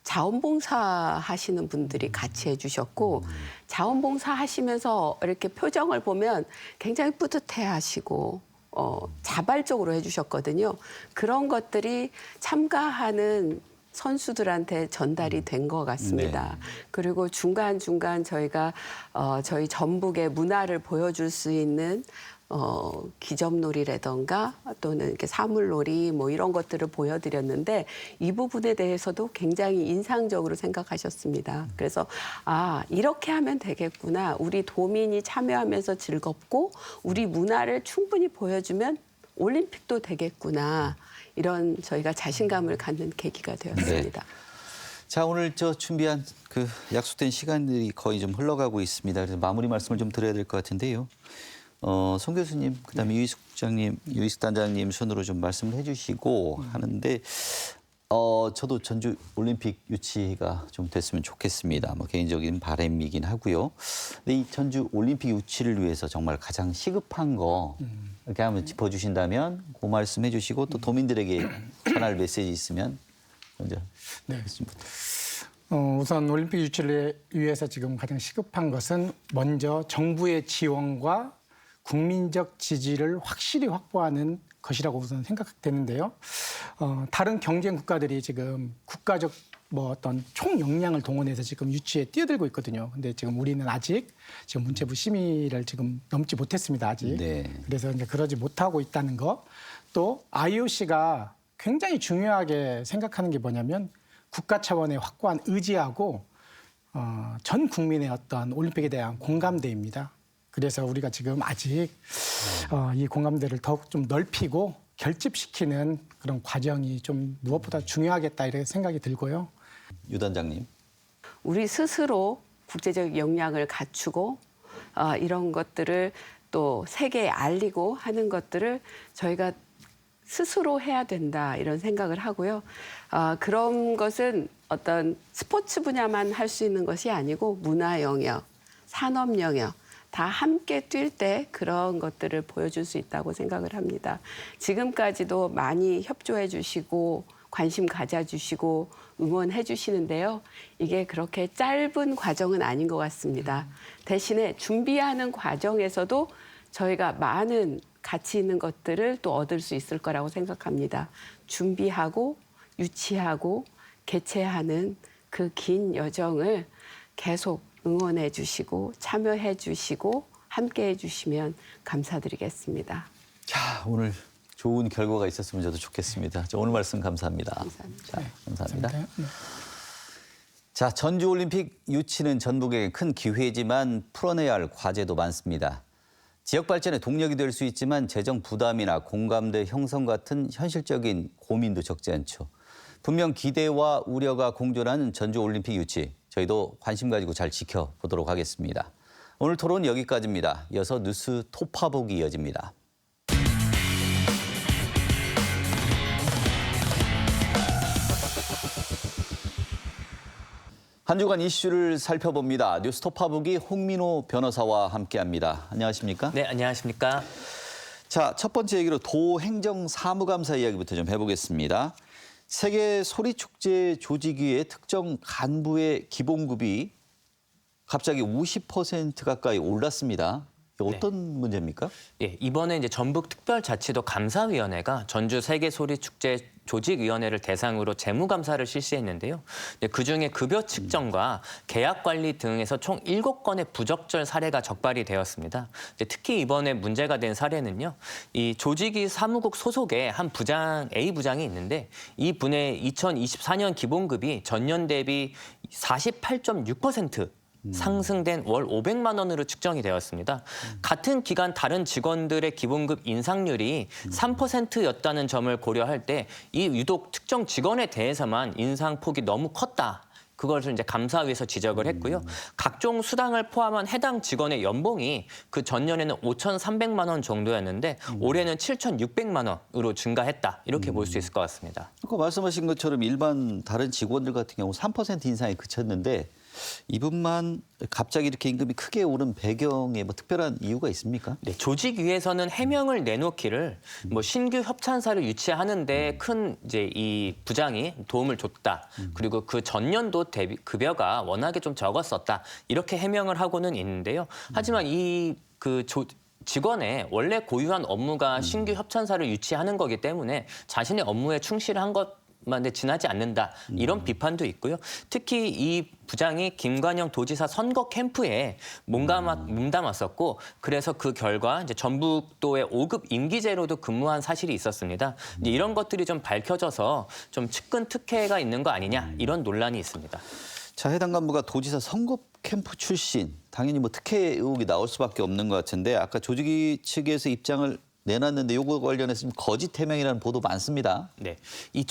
자원봉사 하시는 분들이 같이 해주셨고 자원봉사 하시면서 이렇게 표정을 보면 굉장히 뿌듯해 하시고 자발적으로 해주셨거든요. 그런 것들이 참가하는 선수들한테 전달이 된 것 같습니다. 네. 그리고 중간중간 저희가 저희 전북의 문화를 보여줄 수 있는 기점놀이라던가 또는 이렇게 사물놀이 뭐 이런 것들을 보여드렸는데 이 부분에 대해서도 굉장히 인상적으로 생각하셨습니다. 그래서 이렇게 하면 되겠구나. 우리 도민이 참여하면서 즐겁고 우리 문화를 충분히 보여주면 올림픽도 되겠구나. 이런 저희가 자신감을 갖는 계기가 되었습니다. 네. 자, 오늘 준비한 그 약속된 시간들이 거의 좀 흘러가고 있습니다. 그래서 마무리 말씀을 좀 드려야 될 것 같은데요. 송 교수님, 그다음에 유희숙 국장님, 유희숙 단장님 순으로 좀 말씀을 해주시고 하는데 저도 전주 올림픽 유치가 좀 됐으면 좋겠습니다. 뭐 개인적인 바람이긴 하고요. 근데 이 전주 올림픽 유치를 위해서 정말 가장 시급한 거 이렇게 한번 짚어주신다면 그 말씀 해주시고 또 도민들에게 전할 메시지 있으면 먼저. 네. 우선 올림픽 유치를 위해서 지금 가장 시급한 것은 먼저 정부의 지원과 국민적 지지를 확실히 확보하는 것이라고 우선 생각되는데요. 다른 경쟁 국가들이 지금 국가적 어떤 총 역량을 동원해서 지금 유치에 뛰어들고 있거든요. 근데 지금 우리는 아직 지금 문체부 심의를 지금 넘지 못했습니다. 아직. 네. 그래서 이제 그러지 못하고 있다는 거. 또 IOC가 굉장히 중요하게 생각하는 게 뭐냐면 국가 차원의 확고한 의지하고 전 국민의 어떤 올림픽에 대한 공감대입니다. 그래서 우리가 지금 아직 이 공감대를 더욱 좀 넓히고 결집시키는 그런 과정이 좀 무엇보다 중요하겠다 이렇게 생각이 들고요. 유 단장님. 우리 스스로 국제적 역량을 갖추고 이런 것들을 또 세계에 알리고 하는 것들을 저희가 스스로 해야 된다 이런 생각을 하고요. 그런 것은 어떤 스포츠 분야만 할 수 있는 것이 아니고 문화 영역, 산업 영역 다 함께 뛸 때 그런 것들을 보여줄 수 있다고 생각을 합니다. 지금까지도 많이 협조해 주시고 관심 가져주시고 응원해 주시는데요. 이게 그렇게 짧은 과정은 아닌 것 같습니다. 대신에 준비하는 과정에서도 저희가 많은 가치 있는 것들을 또 얻을 수 있을 거라고 생각합니다. 준비하고 유치하고 개최하는 그 긴 여정을 계속 응원해 주시고 참여해 주시고 함께해 주시면 감사드리겠습니다. 자, 오늘 좋은 결과가 있었으면 저도 좋겠습니다. 자, 오늘 말씀 감사합니다. 감사합니다. 자, 감사합니다. 네. 자, 전주올림픽 유치는 전북에게 큰 기회지만 풀어내야 할 과제도 많습니다. 지역 발전의 동력이 될 수 있지만 재정 부담이나 공감대 형성 같은 현실적인 고민도 적지 않죠. 분명 기대와 우려가 공존하는 전주올림픽 유치, 저희도 관심 가지고 잘 지켜보도록 하겠습니다. 오늘 토론 여기까지입니다. 이어서 뉴스 톱파보기 이어집니다. 한 주간 이슈를 살펴봅니다. 뉴스 톱파보기 홍민호 변호사와 함께합니다. 안녕하십니까? 네, 안녕하십니까? 자, 첫 번째 얘기로 도행정사무감사 이야기부터 좀 해보겠습니다. 세계 소리축제 조직위의 특정 간부의 기본급이 갑자기 50% 가까이 올랐습니다. 이게 어떤 문제입니까? 예, 이번에 이제 전북특별자치도 감사위원회가 전주 세계소리축제 조직위원회를 대상으로 재무감사를 실시했는데요. 그중에 급여 측정과 계약 관리 등에서 총 7건의 부적절 사례가 적발이 되었습니다. 특히 이번에 문제가 된 사례는요. 이 조직위 사무국 소속의 한 부장, A 부장이 있는데 이 분의 2024년 기본급이 전년 대비 48.6% 상승된 월 500만 원으로 측정이 되었습니다. 같은 기간 다른 직원들의 기본급 인상률이 3%였다는 점을 고려할 때 이 유독 특정 직원에 대해서만 인상폭이 너무 컸다. 그것을 이제 감사위에서 지적을 했고요. 각종 수당을 포함한 해당 직원의 연봉이 그 전년에는 5,300만 원 정도였는데 올해는 7,600만 원으로 증가했다. 이렇게 볼 수 있을 것 같습니다. 아까 말씀하신 것처럼 일반 다른 직원들 같은 경우 3% 인상에 그쳤는데 이분만 갑자기 이렇게 임금이 크게 오른 배경에 뭐 특별한 이유가 있습니까? 네, 조직위에서는 해명을 내놓기를 뭐 신규 협찬사를 유치하는데 큰 이제 이 부장이 도움을 줬다. 그리고 그 전년도 대비 급여가 워낙에 좀 적었었다. 이렇게 해명을 하고는 있는데요. 하지만 직원의 원래 고유한 업무가 신규 협찬사를 유치하는 거기 때문에 자신의 업무에 충실한 것만 지나지 않는다. 이런 비판도 있고요. 특히 이 부장이 김관영 도지사 선거 캠프에 몸담았었고 그래서 그 결과 이제 전북도의 5급 임기제로도 근무한 사실이 있었습니다. 이제 이런 것들이 좀 밝혀져서 좀 측근 특혜가 있는 거 아니냐 이런 논란이 있습니다. 자, 해당 간부가 도지사 선거 캠프 출신, 당연히 뭐 특혜 의혹이 나올 수밖에 없는 것 같은데 아까 조직위 측에서 입장을 내놨는데 이거 관련해서 지금 거짓 해명이라는 보도 많습니다. 네, 이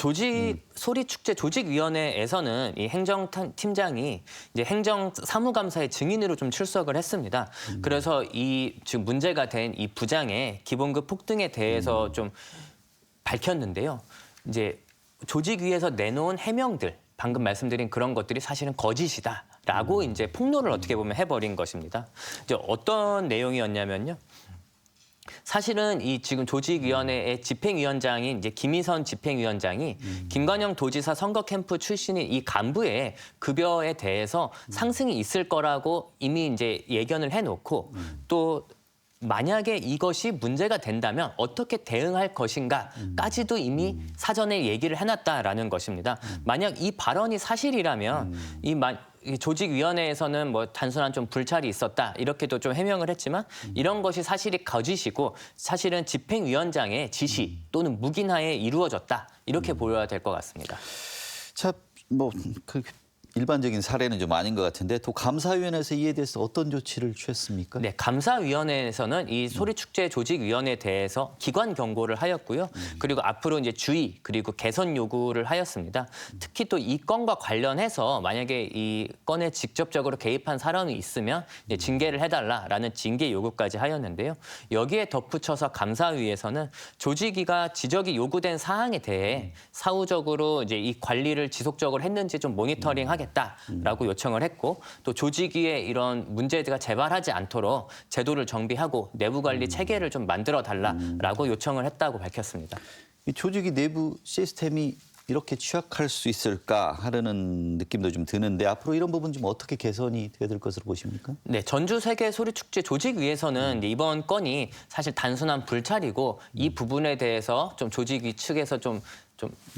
소리축제 조직위원회에서는 이 행정팀장이 이제 행정사무감사의 증인으로 좀 출석을 했습니다. 그래서 이 지금 문제가 된 이 부장의 기본급 폭등에 대해서 좀 밝혔는데요. 이제 조직위에서 내놓은 해명들, 방금 말씀드린 그런 것들이 사실은 거짓이다라고 이제 폭로를 어떻게 보면 해버린 것입니다. 이제 어떤 내용이었냐면요. 사실은 이 지금 조직위원회의 집행위원장인 이제 김희선 집행위원장이 김관영 도지사 선거 캠프 출신인 이 간부의 급여에 대해서 상승이 있을 거라고 이미 이제 예견을 해놓고 또 만약에 이것이 문제가 된다면 어떻게 대응할 것인가까지도 이미 사전에 얘기를 해놨다라는 것입니다. 만약 이 발언이 사실이라면 이 조직위원회에서는 뭐 단순한 좀 불찰이 있었다 이렇게도 좀 해명을 했지만 이런 것이 사실이 거짓이고 사실은 집행위원장의 지시 또는 묵인하에 이루어졌다 이렇게 보여야 될 것 같습니다. 자, 뭐 일반적인 사례는 좀 아닌 것 같은데 또 감사위원회에서 이에 대해서 어떤 조치를 취했습니까? 네, 감사위원회에서는 이 소리축제 조직위원회에 대해서 기관 경고를 하였고요. 그리고 앞으로 이제 주의 그리고 개선 요구를 하였습니다. 특히 또 이 건과 관련해서 만약에 이 건에 직접적으로 개입한 사람이 있으면 이제 징계를 해달라라는 징계 요구까지 하였는데요. 여기에 덧붙여서 감사위에서는 조직위가 지적이 요구된 사항에 대해 사후적으로 이제 이 관리를 지속적으로 했는지 좀 모니터링하겠다라고 요청을 했고 또 조직위에 이런 문제가 재발하지 않도록 제도를 정비하고 내부 관리 체계를 좀 만들어 달라라고 요청을 했다고 밝혔습니다. 이 조직이 내부 시스템이 이렇게 취약할 수 있을까 하는 느낌도 좀 드는데 앞으로 이런 부분 좀 어떻게 개선이 돼야 될 것으로 보십니까? 네, 전주 세계 소리축제 조직위에서는 이제 이번 건이 사실 단순한 불찰이고 이 부분에 대해서 좀 조직위 측에서 좀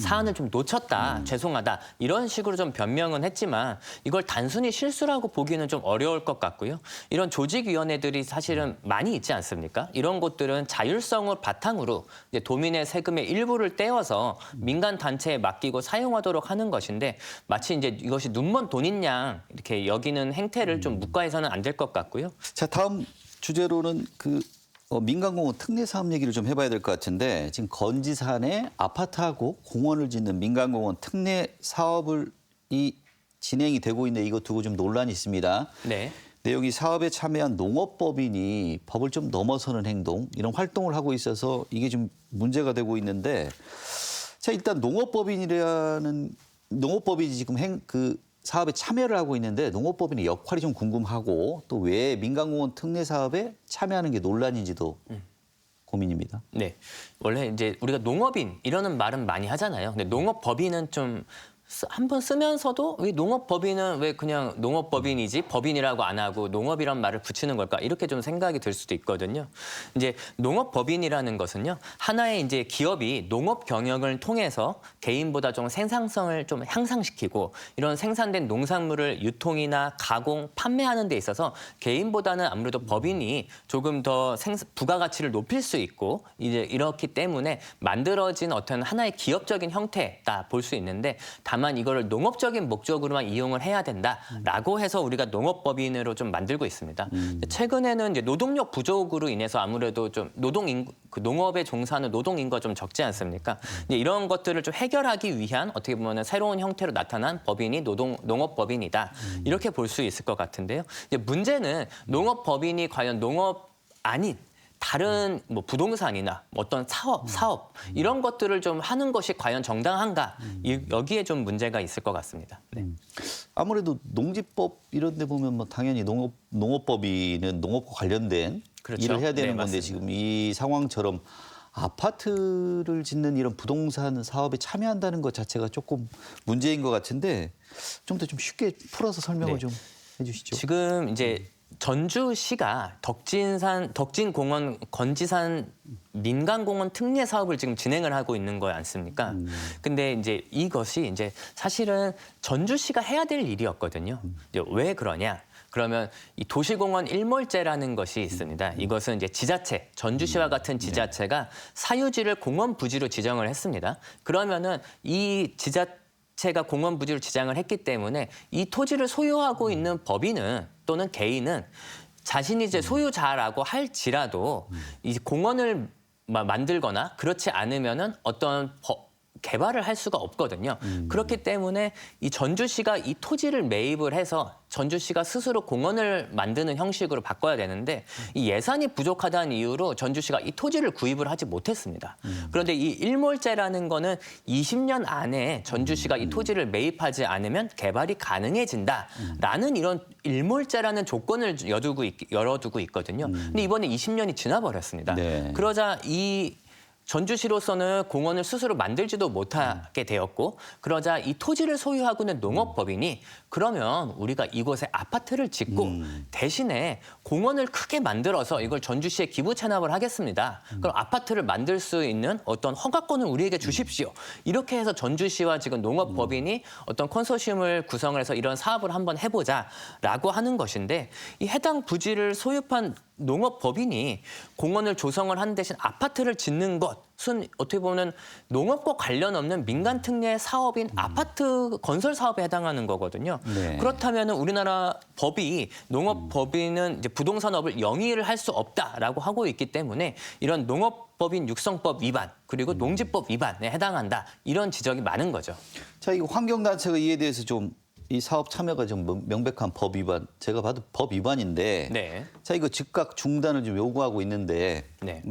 사안을 좀 놓쳤다, 죄송하다 이런 식으로 좀 변명은 했지만 이걸 단순히 실수라고 보기는 좀 어려울 것 같고요. 이런 조직위원회들이 사실은 많이 있지 않습니까? 이런 곳들은 자율성을 바탕으로 이제 도민의 세금의 일부를 떼어서 민간 단체에 맡기고 사용하도록 하는 것인데 마치 이제 이것이 눈먼 돈인 양 이렇게 여기는 행태를 좀 묵과해서는 안 될 것 같고요. 자, 다음 주제로는 민간공원 특례 사업 얘기를 좀 해봐야 될 것 같은데 지금 건지산에 아파트하고 공원을 짓는 민간공원 특례 사업을 진행이 되고 있는데 이거 두고 좀 논란이 있습니다. 네. 내용이 사업에 참여한 농업법인이 법을 좀 넘어서는 행동 이런 활동을 하고 있어서 이게 좀 문제가 되고 있는데 자 일단 농업법인이 지금 사업에 참여를 하고 있는데 농업법인의 역할이 좀 궁금하고 또 왜 민간공원 특례 사업에 참여하는 게 논란인지도 고민입니다. 네. 원래 이제 우리가 농업인 이라는 말은 많이 하잖아요. 근데 농업법인은 좀 한번 쓰면서도 왜 농업법인은 왜 그냥 농업법인이지 법인이라고 안 하고 농업이란 말을 붙이는 걸까 이렇게 좀 생각이 들 수도 있거든요. 이제 농업법인이라는 것은요 하나의 이제 기업이 농업 경영을 통해서 개인보다 좀 생산성을 좀 향상시키고 이런 생산된 농산물을 유통이나 가공, 판매하는 데 있어서 개인보다는 아무래도 법인이 조금 더 부가가치를 높일 수 있고 이제 이렇기 때문에 만들어진 어떤 하나의 기업적인 형태다 볼 수 있는데 다만 이거를 농업적인 목적으로만 이용을 해야 된다라고 해서 우리가 농업법인으로 좀 만들고 있습니다. 최근에는 이제 노동력 부족으로 인해서 아무래도 좀 농업에 종사하는 노동인구가 좀 적지 않습니까? 이제 이런 것들을 좀 해결하기 위한 어떻게 보면 새로운 형태로 나타난 법인이 농업법인이다. 이렇게 볼 수 있을 것 같은데요. 이제 문제는 농업법인이 과연 농업 아닌 다른 뭐 부동산이나 어떤 사업 이런 것들을 좀 하는 것이 과연 정당한가 여기에 좀 문제가 있을 것 같습니다. 네. 아무래도 농지법 이런 데 보면 뭐 당연히 농업법인은 농업과 관련된 그렇죠. 일을 해야 되는 네, 건데 맞습니다. 지금 이 상황처럼 아파트를 짓는 이런 부동산 사업에 참여한다는 것 자체가 조금 문제인 것 같은데 좀 더 좀 쉽게 풀어서 설명을 네. 좀 해주시죠. 지금 이제 전주시가 덕진공원 건지산 민간공원 특례 사업을 지금 진행을 하고 있는 거 않습니까? 근데 이제 이것이 이제 사실은 전주시가 해야 될 일이었거든요. 이제 왜 그러냐? 그러면 이 도시공원 일몰제라는 것이 있습니다. 이것은 이제 지자체, 전주시와 같은 지자체가 사유지를 공원 부지로 지정을 했습니다. 그러면은 이 지자체가 공원 부지로 지정을 했기 때문에 이 토지를 소유하고 있는 법인은 또는 개인은 자신이 이제 소유자라고 할지라도 이 공원을 만들거나 그렇지 않으면은 어떤 개발을 할 수가 없거든요. 그렇기 때문에 이 전주시가 이 토지를 매입을 해서 전주시가 스스로 공원을 만드는 형식으로 바꿔야 되는데 이 예산이 부족하다는 이유로 전주시가 이 토지를 구입을 하지 못했습니다. 그런데 이 일몰제라는 거는 20년 안에 전주시가 이 토지를 매입하지 않으면 개발이 가능해진다라는 이런 일몰제라는 조건을 열어두고 있거든요. 근데 이번에 20년이 지나버렸습니다. 네. 그러자 이 전주시로서는 공원을 스스로 만들지도 못하게 되었고 그러자 이 토지를 소유하고 있는 농업법인이 그러면 우리가 이곳에 아파트를 짓고 대신에 공원을 크게 만들어서 이걸 전주시에 기부 체납을 하겠습니다. 그럼 아파트를 만들 수 있는 어떤 허가권을 우리에게 주십시오. 이렇게 해서 전주시와 지금 농업법인이 어떤 컨소시엄을 구성을 해서 이런 사업을 한번 해보자라고 하는 것인데 이 해당 부지를 소유한 농업법인이 공원을 조성을 하는 대신 아파트를 짓는 것은 어떻게 보면 농업과 관련 없는 민간 특례 사업인 아파트 건설 사업에 해당하는 거거든요. 네. 그렇다면 우리나라 법이 농업법인은 이제 부동산업을 영위를 할 수 없다라고 하고 있기 때문에 이런 농업법인 육성법 위반 그리고 농지법 위반에 해당한다 이런 지적이 많은 거죠. 자, 이거 환경단체가 이에 대해서 좀 이 사업 참여가 좀 명백한 법 위반, 제가 봐도 법 위반인데, 네. 자 이거 즉각 중단을 좀 요구하고 있는데, 네.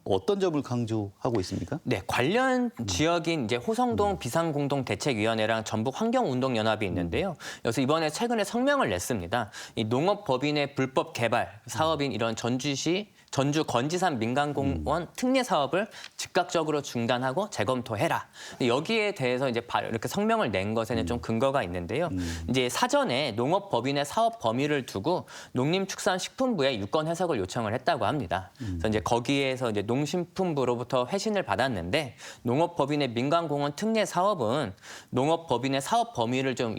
어떤 점을 강조하고 있습니까? 네, 관련 지역인 이제 호성동 비상공동대책위원회랑 전북 환경운동연합이 있는데요. 여기서 이번에 최근에 성명을 냈습니다. 이 농업법인의 불법 개발 사업인 이런 전주 건지산 민간공원 특례 사업을 즉각적으로 중단하고 재검토해라. 여기에 대해서 이제 이렇게 성명을 낸 것에는 좀 근거가 있는데요. 이제 사전에 농업법인의 사업 범위를 두고 농림축산식품부에 유권 해석을 요청을 했다고 합니다. 그래서 이제 거기에서 이제 농식품부로부터 회신을 받았는데 농업법인의 민간공원 특례 사업은 농업법인의 사업 범위를 좀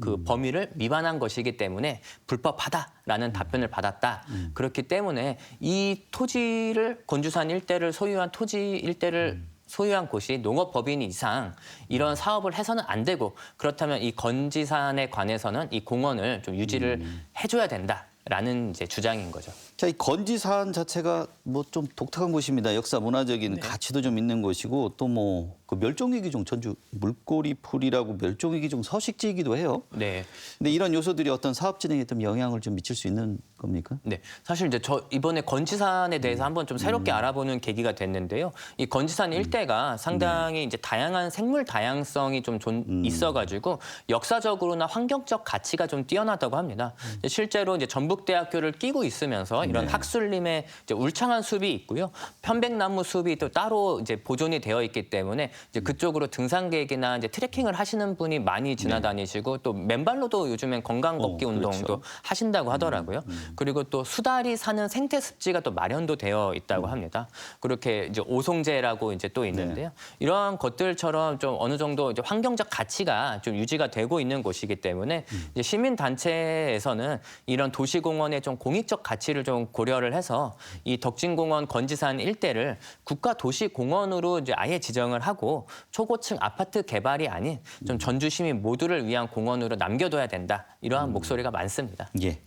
그 범위를 위반한 것이기 때문에 불법하다라는 답변을 받았다. 그렇기 때문에 이 토지를 건주산 일대를 소유한 토지 일대를 소유한 곳이 농업법인 이상 이런 사업을 해서는 안 되고 그렇다면 이 건지산에 관해서는 이 공원을 좀 유지를 해줘야 된다라는 이제 주장인 거죠. 자, 이 건지산 자체가 뭐 좀 독특한 곳입니다. 역사 문화적인 가치도 좀 있는 곳이고 또 뭐 그 멸종위기종 전주 물꼬리풀이라고 멸종위기종 서식지이기도 해요. 네. 근데 이런 요소들이 어떤 사업 진행에 좀 영향을 좀 미칠 수 있는 겁니까? 네, 사실 이제 저 이번에 건지산에 대해서 한번 좀 새롭게 알아보는 계기가 됐는데요. 이 건지산 일대가 상당히 이제 다양한 생물 다양성이 좀 있어가지고 역사적으로나 환경적 가치가 좀 뛰어나다고 합니다. 실제로 이제 전북대학교를 끼고 있으면서 이런 학술림의 이제 울창한 숲이 있고요, 편백나무 숲이 또 따로 이제 보존이 되어 있기 때문에 이제 그쪽으로 등산객이나 이제 트레킹을 하시는 분이 많이 지나다니시고 또 맨발로도 요즘엔 건강 걷기 운동도 그렇죠. 하신다고 하더라고요. 그리고 또 수달이 사는 생태 습지가 또 마련도 되어 있다고 합니다. 그렇게 이제 오송제라고 이제 또 있는데요. 이러한 것들처럼 좀 어느 정도 이제 환경적 가치가 좀 유지가 되고 있는 곳이기 때문에 이제 시민 단체에서는 이런 도시공원의 좀 공익적 가치를 좀 고려를 해서 이 덕진공원 건지산 일대를 국가 도시공원으로 이제 아예 지정을 하고 초고층 아파트 개발이 아닌 좀 전주 시민 모두를 위한 공원으로 남겨둬야 된다. 이러한 목소리가 많습니다. 예.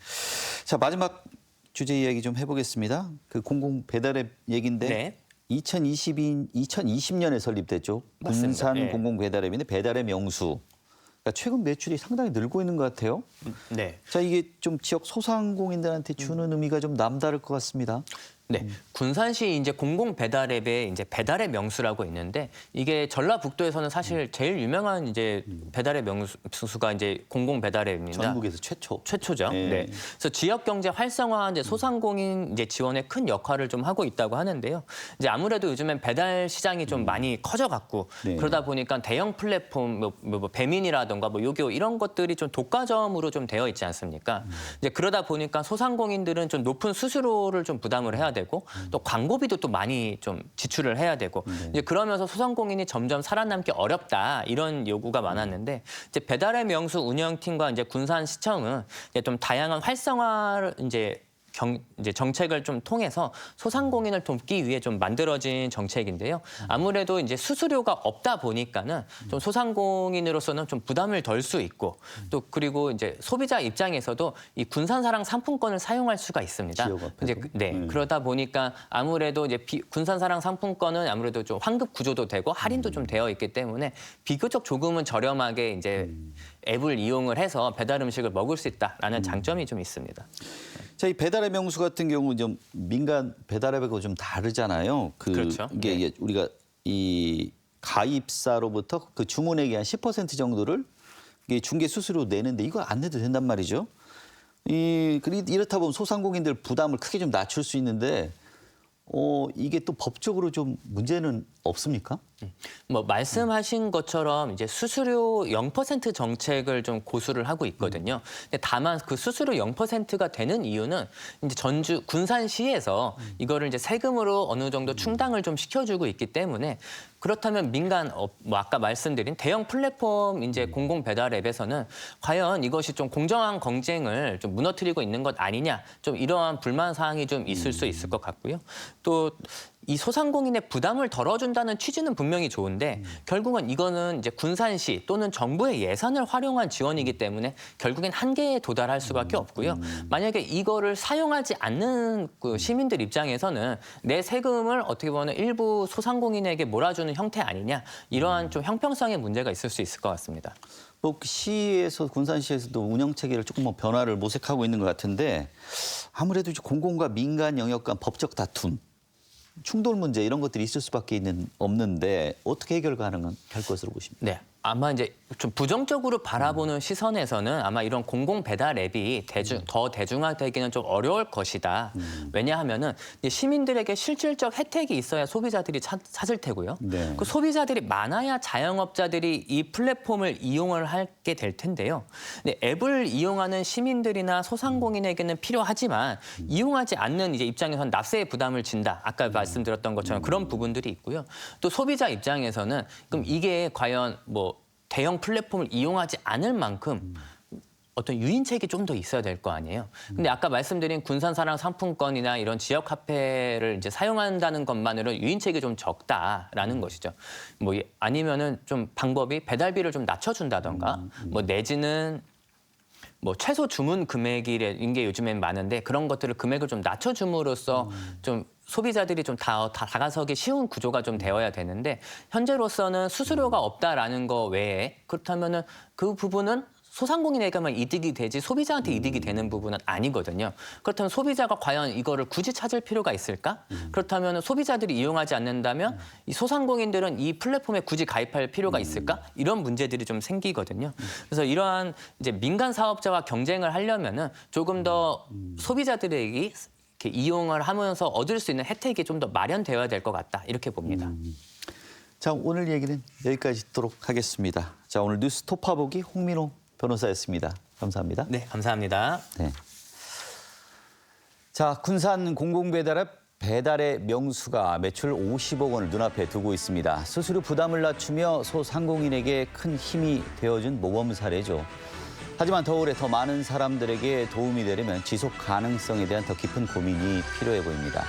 자, 마지막 주제 이야기 좀 해보겠습니다. 그 공공 배달앱 얘기인데 네. 2020년에 설립됐죠. 맞습니다. 군산 네. 공공 배달앱인데 배달의 명수. 그러니까 최근 매출이 상당히 늘고 있는 것 같아요. 네. 자, 이게 좀 지역 소상공인들한테 주는 의미가 좀 남다를 것 같습니다. 네, 군산시 이제 공공 배달 앱에 이제 배달의 명수라고 있는데 이게 전라북도에서는 사실 제일 유명한 이제 배달의 명수가 이제 공공 배달 앱입니다. 전국에서 최초죠. 네. 네. 그래서 지역 경제 활성화 이제 소상공인 이제 지원에 큰 역할을 좀 하고 있다고 하는데요. 이제 아무래도 요즘엔 배달 시장이 좀 많이 커져갖고 네. 그러다 보니까 대형 플랫폼 뭐 배민이라던가 뭐 요기요 이런 것들이 좀 독과점으로 좀 되어 있지 않습니까? 이제 그러다 보니까 소상공인들은 좀 높은 수수료를 좀 부담을 해야 되고 또 광고비도 또 많이 좀 지출을 해야 되고 이제 그러면서 소상공인이 점점 살아남기 어렵다 이런 요구가 많았는데 이제 배달의 명수 운영팀과 이제 군산시청은 이제 좀 다양한 활성화를 이제 정책을 좀 통해서 소상공인을 돕기 위해 좀 만들어진 정책인데요. 아무래도 이제 수수료가 없다 보니까는 좀 소상공인으로서는 좀 부담을 덜 수 있고 또 그리고 이제 소비자 입장에서도 이 군산사랑 상품권을 사용할 수가 있습니다. 지역 앞에서? 이제 그러다 보니까 아무래도 이제 군산사랑 상품권은 아무래도 좀 환급 구조도 되고 할인도 좀 되어 있기 때문에 비교적 조금은 저렴하게 이제 앱을 이용을 해서 배달 음식을 먹을 수 있다라는 장점이 좀 있습니다. 자, 이 배달의 명수 같은 경우 좀 민간 배달앱하고 좀 다르잖아요. 그렇죠. 이게 네. 우리가 이 가입사로부터 그 주문액의 한 10% 정도를 이게 중개 수수료 내는데 이거 안 내도 된단 말이죠. 이렇다 보면 소상공인들 부담을 크게 좀 낮출 수 있는데 이게 또 법적으로 좀 문제는 없습니까? 뭐 말씀하신 것처럼 이제 수수료 0% 정책을 좀 고수를 하고 있거든요. 근데 다만 그 수수료 0%가 되는 이유는 이제 전주 군산시에서 이거를 이제 세금으로 어느 정도 충당을 좀 시켜주고 있기 때문에 그렇다면 민간 뭐 아까 말씀드린 대형 플랫폼 이제 공공 배달 앱에서는 과연 이것이 좀 공정한 경쟁을 좀 무너뜨리고 있는 것 아니냐, 좀 이러한 불만 사항이 좀 있을 수 있을 것 같고요. 또 이 소상공인의 부담을 덜어준다는 취지는 분명히 좋은데 결국은 이거는 이제 군산시 또는 정부의 예산을 활용한 지원이기 때문에 결국엔 한계에 도달할 수밖에 없고요. 만약에 이거를 사용하지 않는 그 시민들 입장에서는 내 세금을 어떻게 보면 일부 소상공인에게 몰아주는 형태 아니냐, 이러한 좀 형평성의 문제가 있을 수 있을 것 같습니다. 뭐 시에서 군산시에서도 운영 체계를 조금 뭐 변화를 모색하고 있는 것 같은데 아무래도 이제 공공과 민간 영역 간 법적 다툼, 충돌 문제 이런 것들이 있을 수밖에 없는데 어떻게 해결 가능할 것으로 보십니까? 네. 아마 이제 좀 부정적으로 바라보는 시선에서는 아마 이런 공공 배달 앱이 더 대중화되기는 좀 어려울 것이다. 왜냐하면은 이제 시민들에게 실질적 혜택이 있어야 소비자들이 찾을 테고요. 네. 그 소비자들이 많아야 자영업자들이 이 플랫폼을 이용을 하게 될 텐데요. 근데 앱을 이용하는 시민들이나 소상공인에게는 필요하지만 이용하지 않는 이제 입장에서는 납세의 부담을 진다. 아까 말씀드렸던 것처럼 그런 부분들이 있고요. 또 소비자 입장에서는 그럼 이게 과연 뭐 대형 플랫폼을 이용하지 않을 만큼 어떤 유인책이 좀 더 있어야 될 거 아니에요. 근데 아까 말씀드린 군산사랑 상품권이나 이런 지역 화폐를 이제 사용한다는 것만으로 유인책이 좀 적다라는 것이죠. 뭐 아니면은 좀 방법이 배달비를 좀 낮춰준다던가, 뭐 내지는 뭐 최소 주문 금액인 게 요즘엔 많은데 그런 것들을 금액을 좀 낮춰줌으로써 좀 소비자들이 좀 다가서기 쉬운 구조가 좀 되어야 되는데 현재로서는 수수료가 없다라는 거 외에 그렇다면은 그 부분은 소상공인에게만 이득이 되지 소비자한테 이득이 되는 부분은 아니거든요. 그렇다면 소비자가 과연 이거를 굳이 찾을 필요가 있을까? 그렇다면 소비자들이 이용하지 않는다면 이 소상공인들은 이 플랫폼에 굳이 가입할 필요가 있을까? 이런 문제들이 좀 생기거든요. 그래서 이러한 이제 민간 사업자와 경쟁을 하려면은 조금 더 소비자들에게 이렇게 이용을 하면서 얻을 수 있는 혜택이 좀 더 마련되어야 될 것 같다. 이렇게 봅니다. 자, 오늘 얘기는 여기까지 듣도록 하겠습니다. 자, 오늘 뉴스 톱파보기 홍민호 변호사였습니다. 감사합니다. 네, 감사합니다. 네. 자, 군산 공공배달앱 배달의 명수가 매출 50억 원을 눈앞에 두고 있습니다. 수수료 부담을 낮추며 소상공인에게 큰 힘이 되어준 모범 사례죠. 하지만 더 오래 더 많은 사람들에게 도움이 되려면 지속 가능성에 대한 더 깊은 고민이 필요해 보입니다.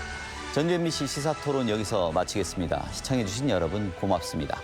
전주 MBC 시사토론 여기서 마치겠습니다. 시청해주신 여러분 고맙습니다.